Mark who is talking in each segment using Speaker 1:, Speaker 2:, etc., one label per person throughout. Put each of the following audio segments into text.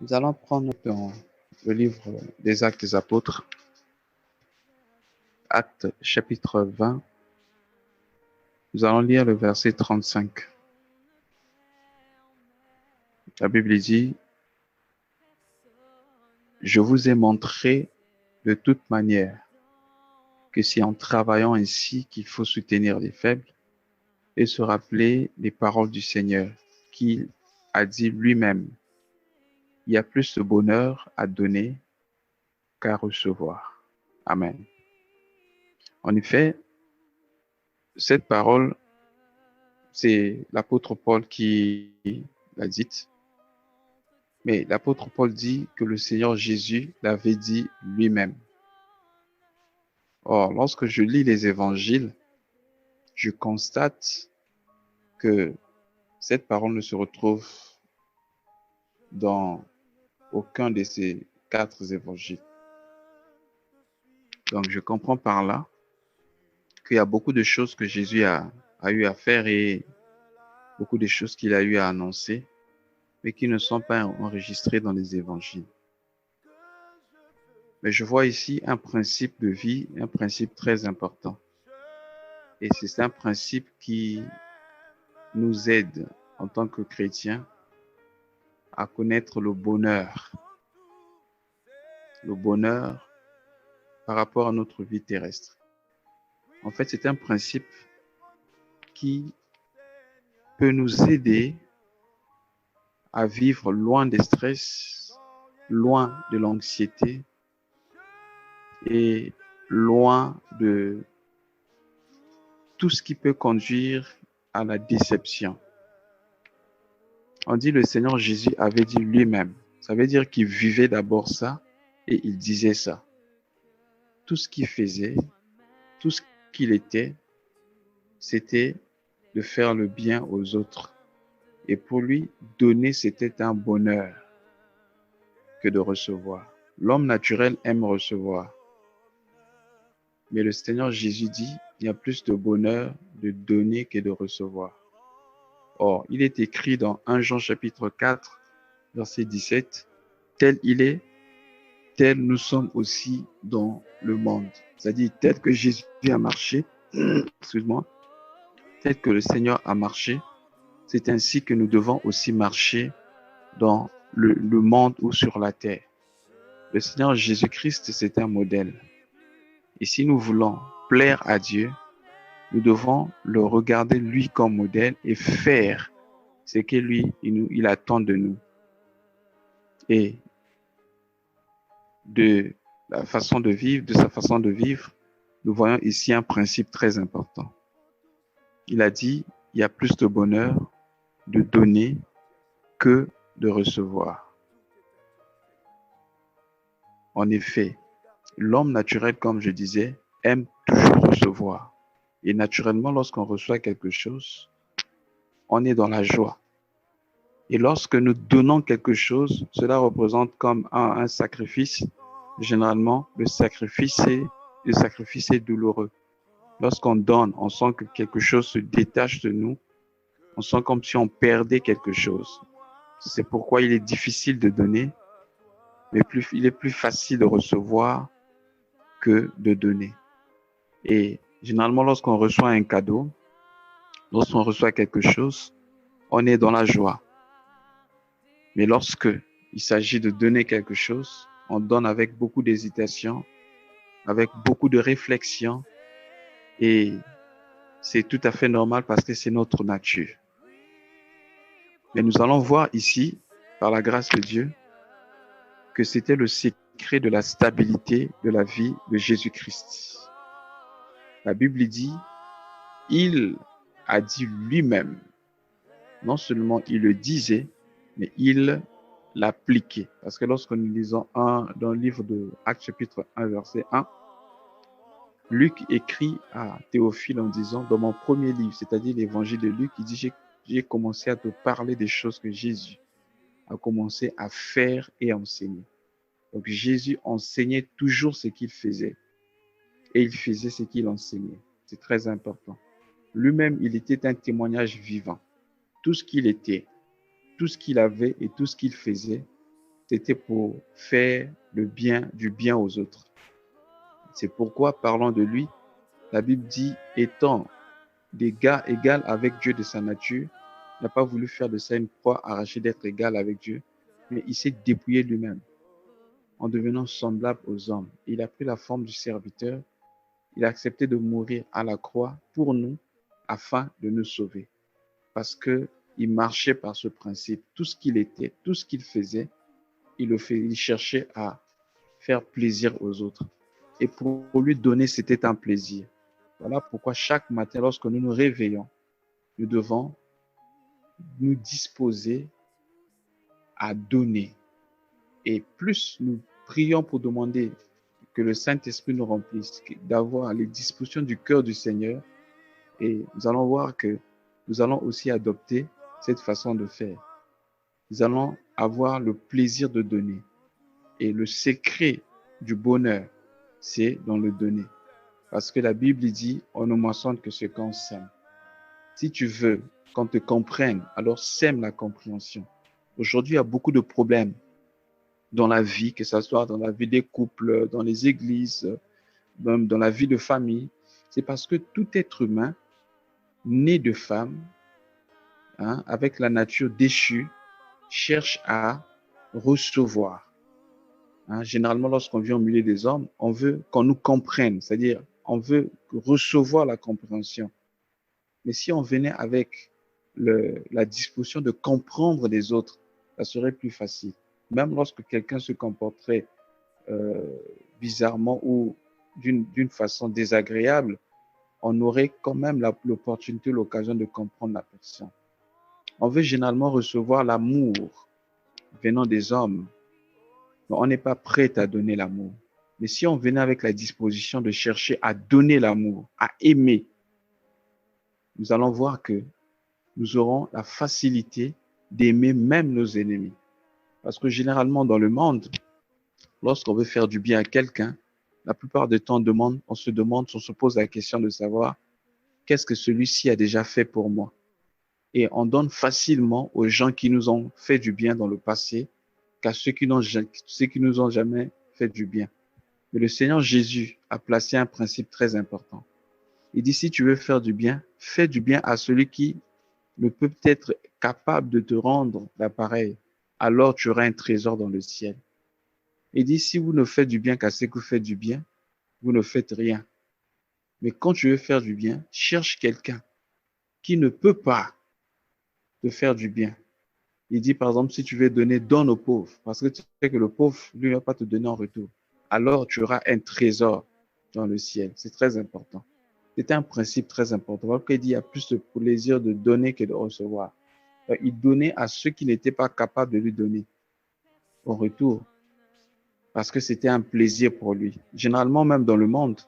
Speaker 1: Nous allons prendre dans le livre des Actes des Apôtres, Actes chapitre 20. Nous allons lire le verset 35. La Bible dit, « Je vous ai montré de toute manière que c'est en travaillant ainsi qu'il faut soutenir les faibles et se rappeler les paroles du Seigneur qui a dit lui-même, il y a plus de bonheur à donner qu'à recevoir. » Amen. En effet, cette parole, c'est l'apôtre Paul qui l'a dite. Mais l'apôtre Paul dit que le Seigneur Jésus l'avait dit lui-même. Or, lorsque je lis les évangiles, je constate que cette parole ne se retrouve dans aucun de ces 4 évangiles. Donc, je comprends par là qu'il y a beaucoup de choses que Jésus a eu à faire et beaucoup de choses qu'il a eu à annoncer, mais qui ne sont pas enregistrées dans les évangiles. Mais je vois ici un principe de vie, un principe très important. Et c'est un principe qui nous aide en tant que chrétiens à connaître le bonheur par rapport à notre vie terrestre. En fait, c'est un principe qui peut nous aider à vivre loin des stress, loin de l'anxiété et loin de tout ce qui peut conduire à la déception. On dit le Seigneur Jésus avait dit lui-même. Ça veut dire qu'il vivait d'abord ça et il disait ça. Tout ce qu'il faisait, tout ce qu'il était, c'était de faire le bien aux autres. Et pour lui, donner, c'était un bonheur que de recevoir. L'homme naturel aime recevoir. Mais le Seigneur Jésus dit, il y a plus de bonheur de donner que de recevoir. Or, il est écrit dans 1 Jean chapitre 4, verset 17, « Tel il est, tel nous sommes aussi dans le monde. » C'est-à-dire, tel que Jésus a marché, excuse-moi, tel que le Seigneur a marché, c'est ainsi que nous devons aussi marcher dans le monde ou sur la terre. Le Seigneur Jésus-Christ, c'est un modèle. Et si nous voulons plaire à Dieu, nous devons le regarder lui comme modèle et faire ce que lui, il attend de nous. Et de la façon de vivre, de sa façon de vivre, nous voyons ici un principe très important. Il a dit, il y a plus de bonheur de donner que de recevoir. En effet, l'homme naturel, comme je disais, aime toujours recevoir. Et naturellement, lorsqu'on reçoit quelque chose, on est dans la joie. Et lorsque nous donnons quelque chose, cela représente comme un sacrifice. Généralement, le sacrifice est douloureux. Lorsqu'on donne, on sent que quelque chose se détache de nous. On sent comme si on perdait quelque chose. C'est pourquoi il est difficile de donner, mais il est plus facile de recevoir que de donner. Et généralement, lorsqu'on reçoit un cadeau, lorsqu'on reçoit quelque chose, on est dans la joie. Mais lorsque il s'agit de donner quelque chose, on donne avec beaucoup d'hésitation, avec beaucoup de réflexion, et c'est tout à fait normal parce que c'est notre nature. Mais nous allons voir ici, par la grâce de Dieu, que c'était le secret de la stabilité de la vie de Jésus-Christ. La Bible dit, il a dit lui-même, non seulement il le disait, mais il l'appliquait. Parce que lorsque nous lisons dans le livre de Actes chapitre 1, verset 1, Luc écrit à Théophile en disant, dans mon premier livre, c'est-à-dire l'évangile de Luc, il dit, j'ai commencé à te parler des choses que Jésus a commencé à faire et à enseigner. Donc Jésus enseignait toujours ce qu'il faisait et il faisait ce qu'il enseignait. C'est très important. Lui-même, il était un témoignage vivant. Tout ce qu'il était, tout ce qu'il avait et tout ce qu'il faisait, c'était pour faire du bien aux autres. C'est pourquoi, parlant de lui, la Bible dit, étant d'égal égal avec Dieu de sa nature, n'a pas voulu faire de ça une proie arrachée d'être égal avec Dieu, mais il s'est dépouillé lui-même en devenant semblable aux hommes. Il a pris la forme du serviteur. Il a accepté de mourir à la croix pour nous afin de nous sauver. Parce que il marchait par ce principe. Tout ce qu'il était, tout ce qu'il faisait, il cherchait à faire plaisir aux autres. Et pour lui donner, c'était un plaisir. Voilà pourquoi chaque matin, lorsque nous nous réveillons, nous devons nous disposer à donner. Et plus nous prions pour demander que le Saint-Esprit nous remplisse, d'avoir les dispositions du cœur du Seigneur, et nous allons voir que nous allons aussi adopter cette façon de faire. Nous allons avoir le plaisir de donner. Et le secret du bonheur, c'est dans le donner. Parce que la Bible dit, on ne moissonne que ce qu'on sème. Si tu veux qu'on te comprenne, alors sème la compréhension. Aujourd'hui, il y a beaucoup de problèmes dans la vie, que ce soit dans la vie des couples, dans les églises, même dans la vie de famille. C'est parce que tout être humain, né de femme, avec la nature déchue, cherche à recevoir. Généralement, lorsqu'on vit au milieu des hommes, on veut qu'on nous comprenne, c'est-à-dire on veut recevoir la compréhension. Mais si on venait avec la disposition de comprendre les autres, ça serait plus facile. Même lorsque quelqu'un se comporterait bizarrement ou d'une façon désagréable, on aurait quand même l'opportunité, l'occasion de comprendre la personne. On veut généralement recevoir l'amour venant des hommes, mais on n'est pas prêt à donner l'amour. Mais si on venait avec la disposition de chercher à donner l'amour, à aimer, nous allons voir que nous aurons la facilité d'aimer même nos ennemis. Parce que généralement dans le monde, lorsqu'on veut faire du bien à quelqu'un, la plupart du temps, on se pose la question de savoir qu'est-ce que celui-ci a déjà fait pour moi. Et on donne facilement aux gens qui nous ont fait du bien dans le passé qu'à ceux qui nous ont jamais fait du bien. Mais le Seigneur Jésus a placé un principe très important. Il dit, si tu veux faire du bien, fais du bien à celui qui ne peut être capable de te rendre l'appareil. Alors tu auras un trésor dans le ciel. Il dit, si vous ne faites du bien qu'à ceux qui vous faites du bien, vous ne faites rien. Mais quand tu veux faire du bien, cherche quelqu'un qui ne peut pas te faire du bien. Il dit, par exemple, si tu veux donner, donne aux pauvres. Parce que tu sais que le pauvre, lui, ne va pas te donner en retour. Alors, tu auras un trésor dans le ciel. C'est très important. C'est un principe très important. Parce qu'il dit, il y a plus de plaisir de donner que de recevoir. Il donnait à ceux qui n'étaient pas capables de lui donner en retour. Parce que c'était un plaisir pour lui. Généralement, même dans le monde,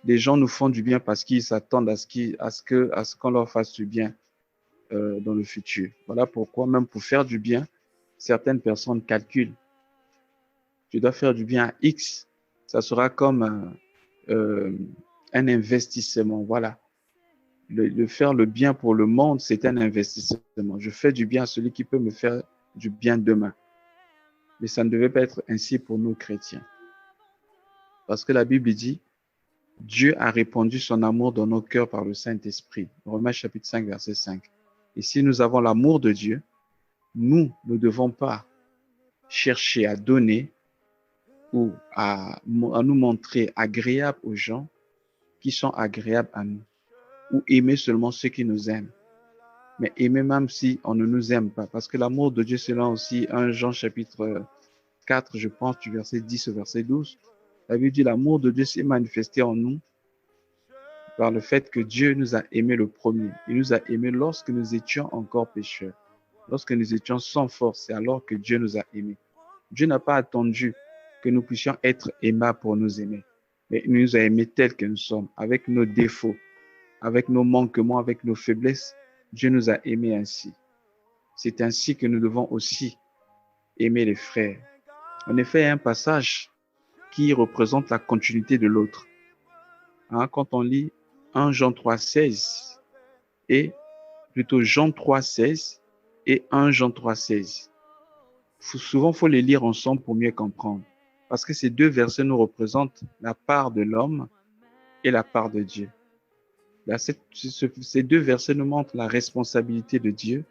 Speaker 1: les gens nous font du bien parce qu'ils s'attendent à ce qu'on leur fasse du bien dans le futur. Voilà pourquoi, même pour faire du bien, certaines personnes calculent. Tu dois faire du bien à X, ça sera comme un investissement. Voilà. Le faire le bien pour le monde, c'est un investissement. Je fais du bien à celui qui peut me faire du bien demain. Mais ça ne devait pas être ainsi pour nous chrétiens. Parce que la Bible dit, Dieu a répandu son amour dans nos cœurs par le Saint-Esprit. Romains chapitre 5, verset 5. Et si nous avons l'amour de Dieu, nous ne devons pas chercher à donner ou à nous montrer agréables aux gens qui sont agréables à nous, ou aimer seulement ceux qui nous aiment, mais aimer même si on ne nous aime pas, parce que l'amour de Dieu, selon aussi 1 Jean chapitre 4, je pense, du verset 10 au verset 12, la Bible dit l'amour de Dieu s'est manifesté en nous par le fait que Dieu nous a aimés le premier. Il nous a aimés lorsque nous étions encore pécheurs, lorsque nous étions sans force, c'est alors que Dieu nous a aimés. Dieu n'a pas attendu que nous puissions être aimables pour nous aimer, mais il nous a aimés tels que nous sommes, avec nos défauts, avec nos manquements, avec nos faiblesses. Dieu nous a aimés ainsi. C'est ainsi que nous devons aussi aimer les frères. En effet, il y a un passage qui représente la continuité de l'autre. Quand on lit 1 Jean 3,16 et plutôt Jean 3,16 et 1 Jean 3,16. Souvent, il faut les lire ensemble pour mieux comprendre. Parce que ces deux versets nous représentent la part de l'homme et la part de Dieu. Là, ces deux versets nous montrent la responsabilité de Dieu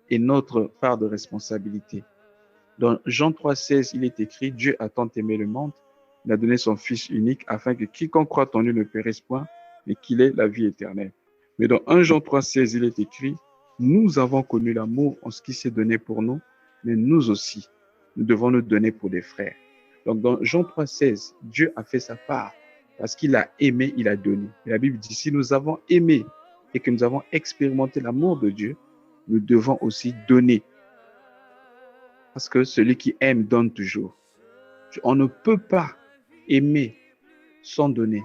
Speaker 1: et notre part de responsabilité. Dans Jean 3,16, il est écrit: Dieu a tant aimé le monde, il a donné son Fils unique afin que quiconque croit en lui ne périsse point, mais qu'il ait la vie éternelle. Mais dans 1 Jean 3,16, il est écrit: nous avons connu l'amour en ce qui s'est donné pour nous, mais nous aussi, nous devons nous donner pour des frères. Donc dans Jean 3,16, Dieu a fait sa part parce qu'il a aimé, il a donné. Et la Bible dit: si nous avons aimé et que nous avons expérimenté l'amour de Dieu, nous devons aussi donner. Parce que celui qui aime donne toujours. On ne peut pas aimer sans donner.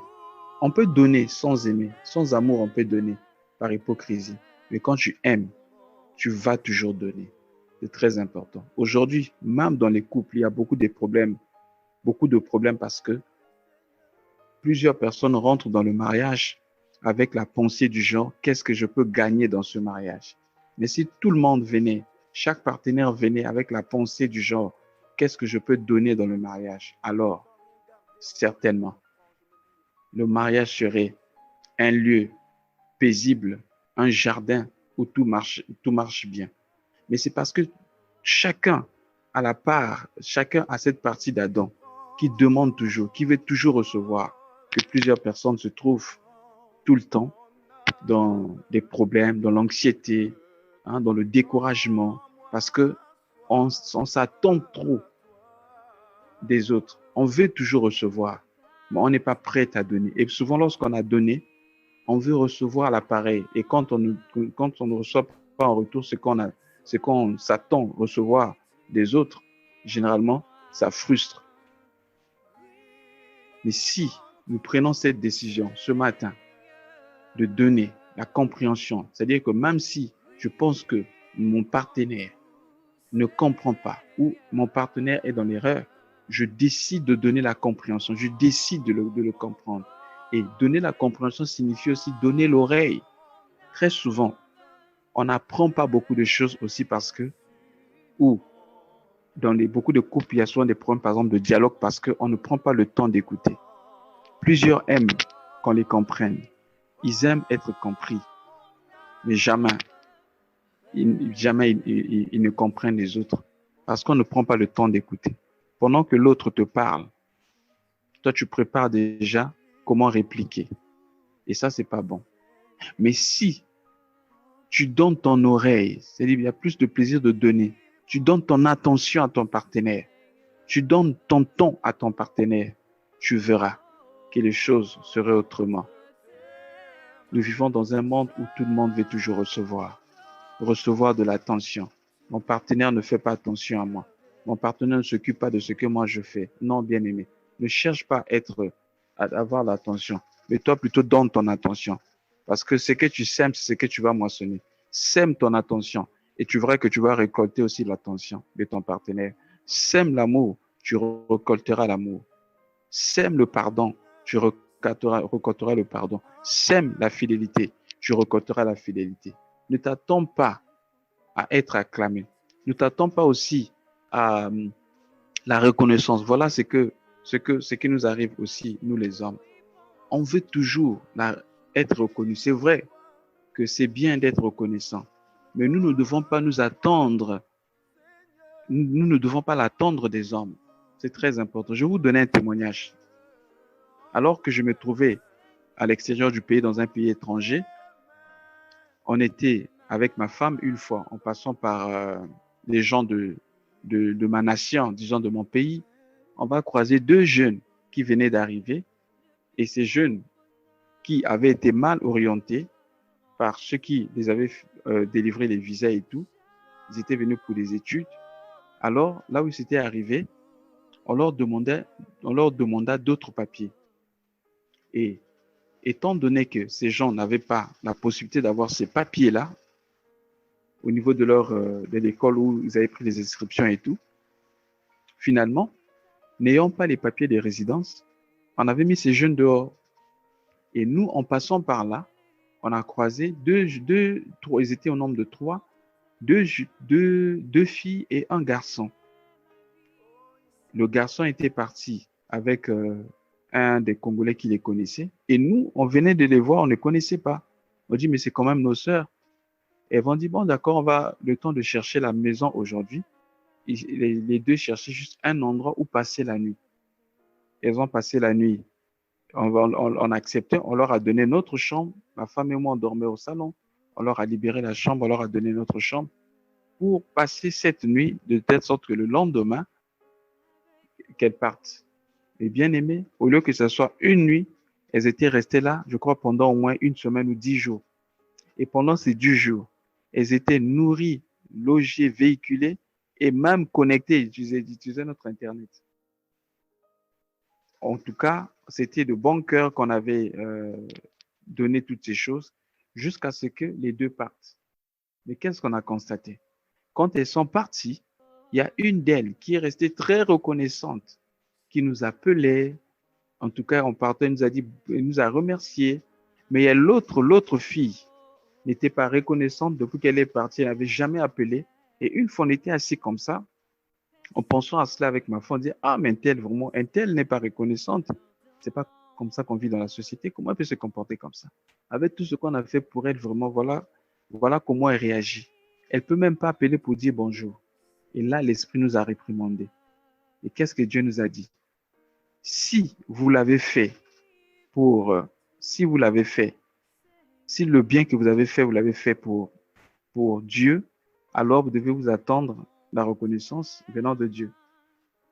Speaker 1: On peut donner sans aimer. Sans amour, on peut donner par hypocrisie. Mais quand tu aimes, tu vas toujours donner. C'est très important. Aujourd'hui, même dans les couples, il y a beaucoup de problèmes parce que plusieurs personnes rentrent dans le mariage avec la pensée du genre: qu'est-ce que je peux gagner dans ce mariage? Mais si tout le monde venait, chaque partenaire venait avec la pensée du genre: qu'est-ce que je peux donner dans le mariage? Alors, certainement, le mariage serait un lieu paisible, un jardin où tout marche bien. Mais c'est parce que chacun a la part, chacun a cette partie d'Adam qui demande toujours, qui veut toujours recevoir, que plusieurs personnes se trouvent tout le temps dans des problèmes, dans l'anxiété, dans le découragement, parce que on s'attend trop des autres. On veut toujours recevoir, mais on n'est pas prêt à donner. Et souvent, lorsqu'on a donné, on veut recevoir l'appareil. Et quand on ne reçoit pas en retour ce qu'on s'attend recevoir des autres, généralement, ça frustre. Mais si nous prenons cette décision ce matin de donner la compréhension, c'est-à-dire que même si je pense que mon partenaire ne comprend pas ou mon partenaire est dans l'erreur, je décide de donner la compréhension, je décide de le comprendre. Et donner la compréhension signifie aussi donner l'oreille. Très souvent, on n'apprend pas beaucoup de choses aussi parce que, ou dans beaucoup de couples, il y a souvent des problèmes, par exemple, de dialogue parce qu'on ne prend pas le temps d'écouter. Plusieurs aiment qu'on les comprenne. Ils aiment être compris, mais jamais ils ne comprennent les autres parce qu'on ne prend pas le temps d'écouter. Pendant que l'autre te parle, toi, tu prépares déjà comment répliquer. Et ça, c'est pas bon. Mais si tu donnes ton oreille, c'est-à-dire il y a plus de plaisir de donner. Tu donnes ton attention à ton partenaire. Tu donnes ton temps à ton partenaire. Tu verras que les choses seraient autrement. Nous vivons dans un monde où tout le monde veut toujours recevoir de l'attention. Mon partenaire ne fait pas attention à moi. Mon partenaire ne s'occupe pas de ce que moi je fais. Non, bien-aimé, ne cherche pas à avoir l'attention, mais toi plutôt donne ton attention. Parce que ce que tu sèmes, c'est ce que tu vas moissonner. Sème ton attention et tu verras que tu vas récolter aussi l'attention de ton partenaire. Sème l'amour, tu récolteras l'amour. Sème le pardon, tu récolteras le pardon. Sème la fidélité, tu récolteras la fidélité. Ne t'attends pas à être acclamé. Ne t'attends pas aussi à la reconnaissance. Voilà ce qui nous arrive aussi, nous les hommes. On veut toujours être reconnu. C'est vrai que c'est bien d'être reconnaissant, mais nous ne devons pas nous attendre. Nous ne devons pas l'attendre des hommes. C'est très important. Je vais vous donner un témoignage. Alors que je me trouvais à l'extérieur du pays, dans un pays étranger, on était avec ma femme une fois, en passant par les gens de ma nation, disons de mon pays, on va croiser deux jeunes qui venaient d'arriver et ces jeunes qui avaient été mal orientés par ceux qui les avaient délivré les visas et tout, ils étaient venus pour des études. Alors, là où ils étaient arrivés, on leur demanda d'autres papiers. Et étant donné que ces gens n'avaient pas la possibilité d'avoir ces papiers-là, au niveau de l'école où ils avaient pris les inscriptions et tout, finalement, n'ayant pas les papiers de résidence, on avait mis ces jeunes dehors. Et nous, en passant par là, on a croisé trois, ils étaient au nombre de trois, deux filles et un garçon. Le garçon était parti avec un des Congolais qui les connaissait. Et nous, on venait de les voir, on ne les connaissait pas. On dit, mais c'est quand même nos sœurs. Et elles vont dire, bon, d'accord, on va le temps de chercher la maison aujourd'hui. Les deux cherchaient juste un endroit où passer la nuit. Elles ont passé la nuit. On a accepté, on leur a donné notre chambre. Ma femme et moi, on dormait au salon. On leur a libéré la chambre, on leur a donné notre chambre pour passer cette nuit de telle sorte que le lendemain, qu'elles partent. Et bien aimées, au lieu que ce soit une nuit, elles étaient restées là, je crois, pendant au moins une semaine ou 10 jours. Et pendant ces 10 jours, elles étaient nourries, logées, véhiculées et même connectées, utilisaient notre Internet. En tout cas, c'était de bon cœur qu'on avait donné toutes ces choses jusqu'à ce que les deux partent. Mais qu'est-ce qu'on a constaté? Quand elles sont parties, il y a une d'elles qui est restée très reconnaissante, qui nous appelait. En tout cas, on partait, elle nous a dit, elle nous a remercié. Mais il y a l'autre fille n'était pas reconnaissante depuis qu'elle est partie. Elle n'avait jamais appelé. Et une fois, on était assis comme ça, en pensant à cela avec ma femme, on dit, ah, mais un tel n'est pas reconnaissante. C'est pas comme ça qu'on vit dans la société. Comment elle peut se comporter comme ça? Avec tout ce qu'on a fait pour elle, vraiment, voilà comment elle réagit. Elle peut même pas appeler pour dire bonjour. Et là, l'Esprit nous a réprimandé. Et qu'est-ce que Dieu nous a dit? Si vous l'avez fait si vous l'avez fait, si le bien que vous l'avez fait pour Dieu, alors vous devez vous attendre la reconnaissance venant de Dieu.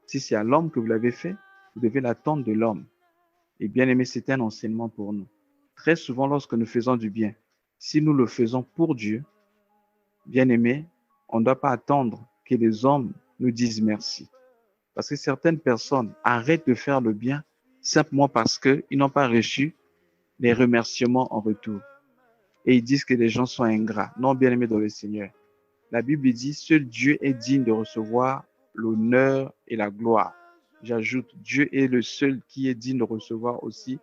Speaker 1: Si c'est à l'homme que vous l'avez fait, vous devez l'attendre de l'homme. Et bien aimé, c'est un enseignement pour nous. Très souvent, lorsque nous faisons du bien, si nous le faisons pour Dieu, bien aimé, on ne doit pas attendre que les hommes nous disent merci. Parce que certaines personnes arrêtent de faire le bien simplement parce qu'ils n'ont pas reçu les remerciements en retour. Et ils disent que les gens sont ingrats. Non, bien aimés dans le Seigneur. La Bible dit, seul Dieu est digne de recevoir l'honneur et la gloire. J'ajoute, Dieu est le seul qui est digne de recevoir aussi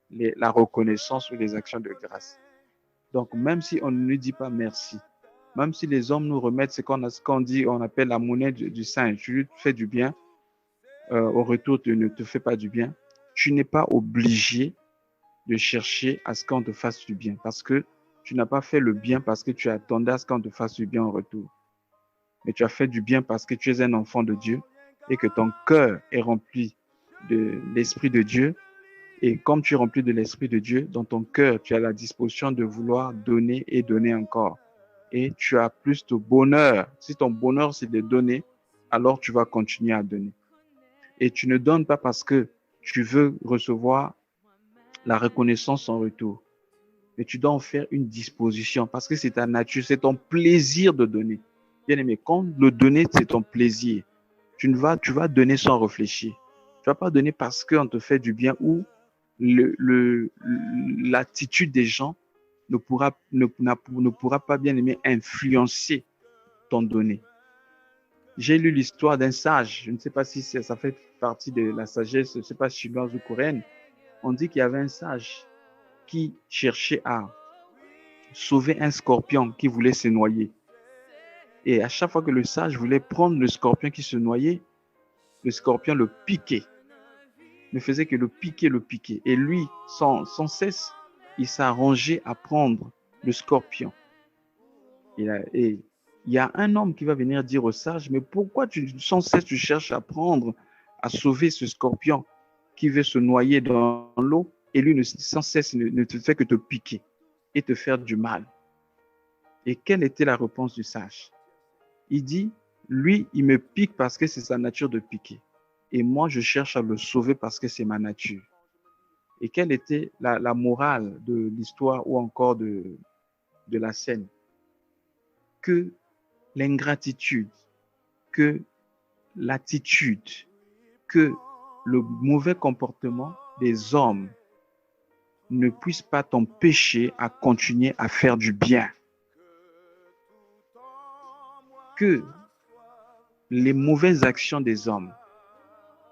Speaker 1: la reconnaissance ou les actions de grâce. Donc, même si on ne nous dit pas merci, même si les hommes nous remettent ce qu'on dit, on appelle la monnaie du singe, tu lui fais du bien, au retour, tu ne te fais pas du bien, tu n'es pas obligé de chercher à ce qu'on te fasse du bien parce que tu n'as pas fait le bien parce que tu attendais à ce qu'on te fasse du bien en retour. Mais tu as fait du bien parce que tu es un enfant de Dieu et que ton cœur est rempli de l'Esprit de Dieu. Et comme tu es rempli de l'Esprit de Dieu, dans ton cœur, tu as la disposition de vouloir donner et donner encore. Et tu as plus de bonheur. Si ton bonheur, c'est de donner, alors tu vas continuer à donner. Et tu ne donnes pas parce que tu veux recevoir la reconnaissance en retour. Mais tu dois en faire une disposition parce que c'est ta nature, c'est ton plaisir de donner. Bien aimé, quand le donner, c'est ton plaisir, tu vas donner sans réfléchir. Tu vas pas donner parce qu'on te fait du bien ou l'attitude des gens ne pourra pas, bien aimé, influencer ton donner. J'ai lu l'histoire d'un sage, je ne sais pas si ça fait partie de la sagesse, je ne sais pas chinoise ou coréenne. On dit qu'il y avait un sage qui cherchait à sauver un scorpion qui voulait se noyer. Et à chaque fois que le sage voulait prendre le scorpion qui se noyait, le scorpion le piquait. Ne faisait que le piquer. Et lui, sans cesse, il s'arrangeait à prendre le scorpion. Et il y a un homme qui va venir dire au sage, mais pourquoi sans cesse tu cherches à sauver ce scorpion qui veut se noyer dans l'eau et lui sans cesse ne te fait que te piquer et te faire du mal. Et quelle était la réponse du sage? Il dit, lui, il me pique parce que c'est sa nature de piquer. Et moi, je cherche à le sauver parce que c'est ma nature. Et quelle était la morale de l'histoire ou encore de la scène? Que l'ingratitude, que l'attitude, que le mauvais comportement des hommes ne puisse pas t'empêcher à continuer à faire du bien. Que les mauvaises actions des hommes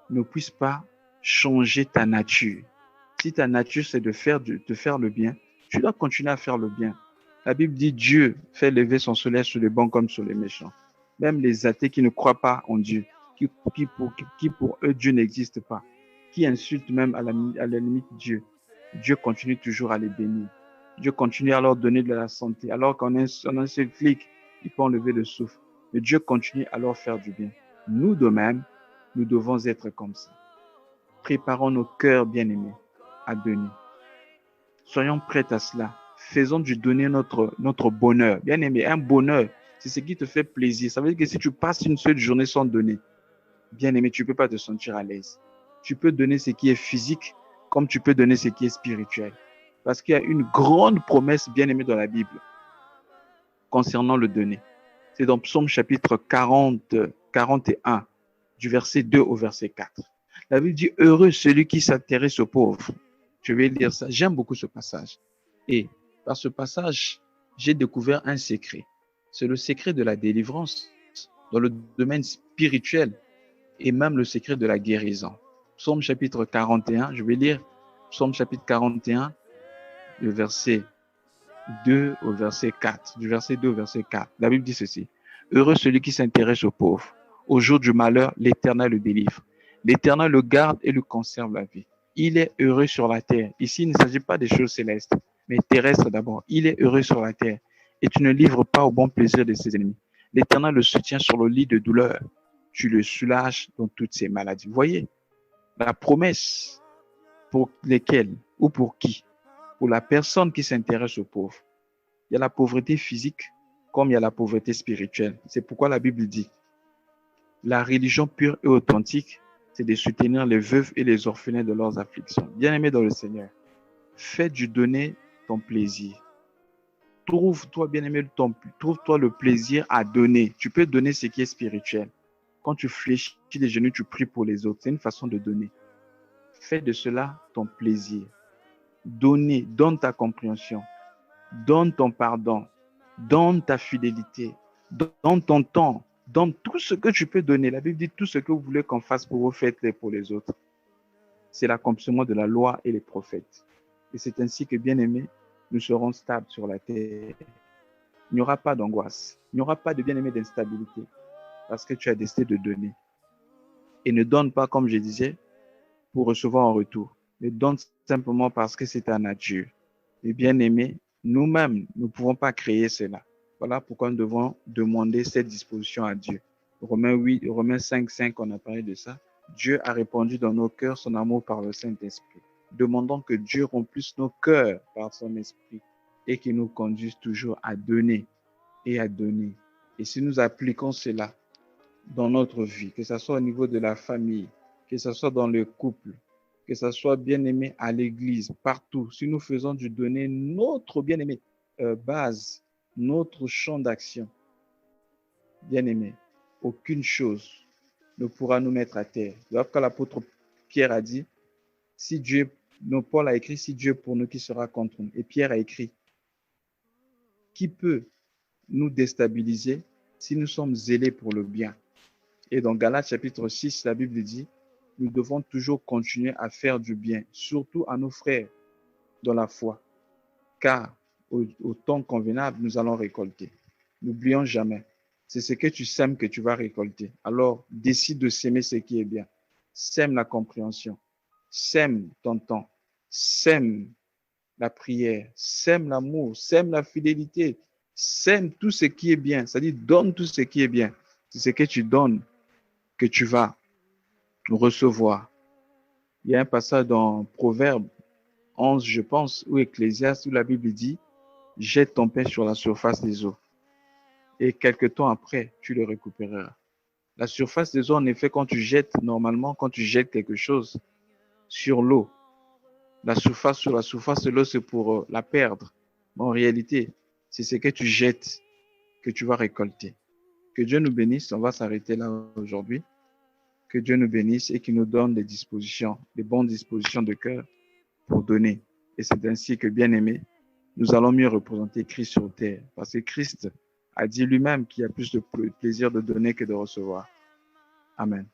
Speaker 1: ne puissent pas changer ta nature. Si ta nature, c'est de faire le bien, tu dois continuer à faire le bien. La Bible dit Dieu fait lever son soleil sur les bons comme sur les méchants. Même les athées qui ne croient pas en Dieu, qui pour eux Dieu n'existe pas, qui insultent même à la limite Dieu. Dieu continue toujours à les bénir. Dieu continue à leur donner de la santé. Alors qu'en un seul clic, ils peuvent enlever le souffle. Mais Dieu continue à leur faire du bien. Nous de même, nous devons être comme ça. Préparons nos cœurs bien-aimés à donner. Soyons prêts à cela. Faisons du donner notre bonheur. Bien-aimé, un bonheur, c'est ce qui te fait plaisir. Ça veut dire que si tu passes une seule journée sans donner, bien-aimé, tu ne peux pas te sentir à l'aise. Tu peux donner ce qui est physique comme tu peux donner ce qui est spirituel. Parce qu'il y a une grande promesse bien-aimée dans la Bible concernant le donner. C'est dans Psaume chapitre 41, du verset 2 au verset 4. La Bible dit, heureux celui qui s'intéresse aux pauvres. Je vais lire ça. J'aime beaucoup ce passage. Et par ce passage, j'ai découvert un secret. C'est le secret de la délivrance dans le domaine spirituel et même le secret de la guérison. Psaume chapitre 41, je vais lire Psaume chapitre 41, le verset 2 au verset 4. Du verset 2 au verset 4. La Bible dit ceci. Heureux celui qui s'intéresse aux pauvres. Au jour du malheur, l'Éternel le délivre. L'Éternel le garde et le conserve la vie. Il est heureux sur la terre. Ici, il ne s'agit pas des choses célestes, mais terrestres d'abord. Il est heureux sur la terre et tu ne livres pas au bon plaisir de ses ennemis. L'Éternel le soutient sur le lit de douleur. Tu le soulages dans toutes ses maladies. Vous voyez, la promesse pour lesquelles ou pour qui? Pour la personne qui s'intéresse aux pauvres. Il y a la pauvreté physique comme il y a la pauvreté spirituelle. C'est pourquoi la Bible dit, la religion pure et authentique, c'est de soutenir les veuves et les orphelins de leurs afflictions. Bien-aimés dans le Seigneur, fais du donner ton plaisir. Trouve-toi, bien-aimé, trouve-toi le plaisir à donner. Tu peux donner ce qui est spirituel. Quand tu fléchis les genoux, tu pries pour les autres. C'est une façon de donner. Fais de cela ton plaisir. Donner, donne ta compréhension. Donne ton pardon. Donne ta fidélité. Donne ton temps. Donne tout ce que tu peux donner. La Bible dit tout ce que vous voulez qu'on fasse pour vous, faites-le pour les autres. C'est l'accomplissement de la loi et les prophètes. Et c'est ainsi que, bien-aimés, nous serons stables sur la terre. Il n'y aura pas d'angoisse. Il n'y aura pas de bien-aimé d'instabilité. Parce que tu as décidé de donner. Et ne donne pas, comme je disais, pour recevoir en retour. Mais donne simplement parce que c'est ta nature. Et bien-aimés, nous-mêmes, nous ne pouvons pas créer cela. Voilà pourquoi nous devons demander cette disposition à Dieu. Romains 5, 5, on a parlé de ça. Dieu a répandu dans nos cœurs son amour par le Saint-Esprit. Demandons que Dieu remplisse nos cœurs par son esprit et qu'il nous conduise toujours à donner et à donner. Et si nous appliquons cela dans notre vie, que ce soit au niveau de la famille, que ce soit dans le couple, que ce soit bien-aimé à l'église, partout, si nous faisons du donner notre bien-aimé base, notre champ d'action, bien-aimé, aucune chose ne pourra nous mettre à terre. Alors que l'apôtre Pierre a dit, si Dieu, Paul a écrit, si Dieu est pour nous, qui sera contre nous? Et Pierre a écrit, qui peut nous déstabiliser si nous sommes zélés pour le bien? Et dans Galates chapitre 6, la Bible dit, nous devons toujours continuer à faire du bien, surtout à nos frères dans la foi, car au temps convenable, nous allons récolter. N'oublions jamais, c'est ce que tu sèmes que tu vas récolter. Alors, décide de s'aimer ce qui est bien. Sème la compréhension, sème ton temps, sème la prière, sème l'amour, sème la fidélité, sème tout ce qui est bien. C'est-à-dire, donne tout ce qui est bien. C'est ce que tu donnes que tu vas recevoir. Il y a un passage dans Proverbe 11, je pense, ou Ecclésiaste, où la Bible dit, jette ton pain sur la surface des eaux. Et quelque temps après, tu le récupéreras. La surface des eaux, en effet, quand tu jettes, normalement, quand tu jettes quelque chose sur l'eau, sur la surface de l'eau, c'est pour la perdre. Mais en réalité, c'est ce que tu jettes que tu vas récolter. Que Dieu nous bénisse. On va s'arrêter là aujourd'hui. Que Dieu nous bénisse et qu'il nous donne des dispositions, des bonnes dispositions de cœur pour donner. Et c'est ainsi que, bien aimé, nous allons mieux représenter Christ sur terre. Parce que Christ a dit lui-même qu'il y a plus de plaisir de donner que de recevoir. Amen.